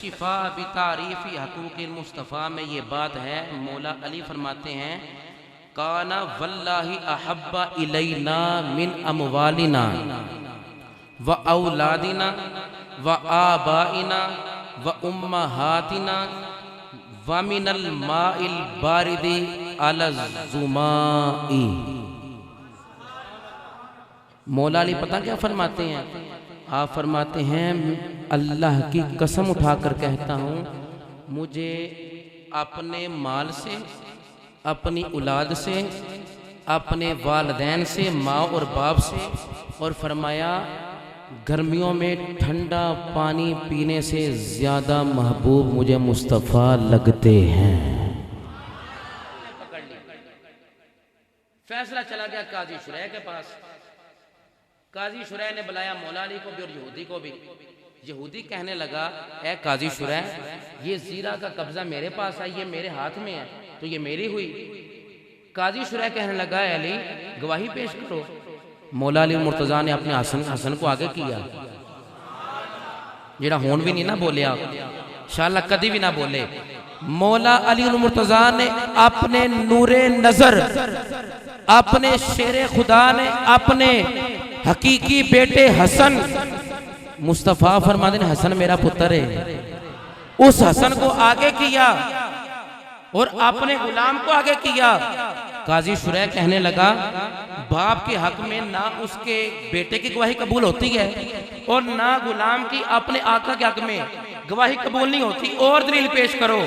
शिफा भी तारीफ़ी हकूक़ मुस्तफ़ा में ये बात है। मौला अली फरमाते हैं काना वल्लाही अहब्बा इलैना मिन अमवालिना व औलादिना व आबाइना व उम्महातिना व मिनल माइल बारिदी अला ज़ुमाई। मौला अली पता क्या फरमाते हैं? आप फरमाते हैं अल्लाह की कसम उठाकर कहता हूँ, मुझे अपने माल से, अपनी औलाद से, अपने वालिदैन से, माँ और बाप से, और फरमाया गर्मियों में ठंडा पानी पीने से ज़्यादा महबूब मुझे मुस्तफ़ा लगते हैं। फैसला चला गया काजी शुरैह के पास। काजी शुरैह ने बुलाया मौला अली को भी और यहूदी को भी। यहूदी कहने लगा, ए काजी शुरैह, ये ज़ीरा का कब्जा मेरे पास है, ये मेरे हाथ में है, तो ये मेरी हुई। काजी शुरैह कहने लगा, अली गवाही पेश करो। मौला अली मुर्तज़ा ने अपने हसन को आगे किया, जेड़ा होन भी नहीं ना बोले, आप इंशाअल्लाह कदी भी ना बोले। मौला अली मुर्तज़ा ने अपने नूरे नजर, अपने शेरे खुदा ने अपने हकीकी बेटे हसन, मुस्तफ़ा फरमाते हैं हसन मेरा पुत्र है, उस हसन को आगे किया और अपने गुलाम को आगे किया। काजी शुरैह कहने लगा, बाप के हक में ना उसके बेटे की गवाही कबूल होती है और ना गुलाम की अपने आका के हक में गवाही कबूल नहीं होती, और दलील पेश करो।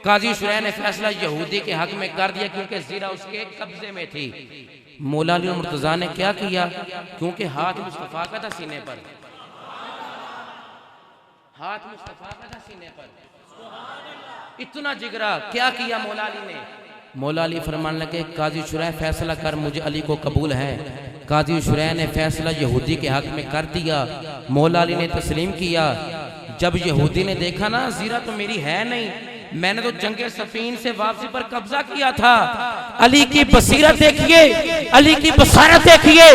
काजी शुरैह ने फैसला यहूदी के हक में कर दिया क्योंकि ज़ीरा उसके कब्जे में थी। मौला अली मुर्तज़ा ने क्या किया? क्योंकि हाथ मुस्तफ़ा का था सीने पर, हाथ मुस्तफ़ा का था सीने पर, इतना जिगरा। क्या किया मौला अली ने? मौला अली फरमाने लगे, काजी शुरैह फैसला कर, मुझे अली को कबूल है। काजी शुरैह ने फैसला यहूदी के हक में कर दिया। मौला अली ने तस्लीम किया। जब यहूदी ने देखा ना ज़ीरा तो मेरी है नहीं, मैंने तो जंगे सफीन से वापसी पर कब्जा किया था। अली की बसीरत देखिए, अली की बसारत देखिए।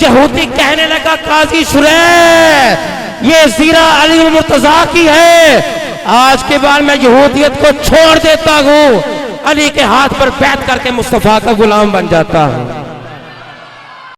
यहूदी कहने लगा, काजी शुरैह ये ज़ीरा अली मुर्तज़ा की है, आज के बाद मैं यहूदियत को छोड़ देता हूँ, अली के हाथ पर बैठ करके मुस्तफ़ा का गुलाम बन जाता हूँ।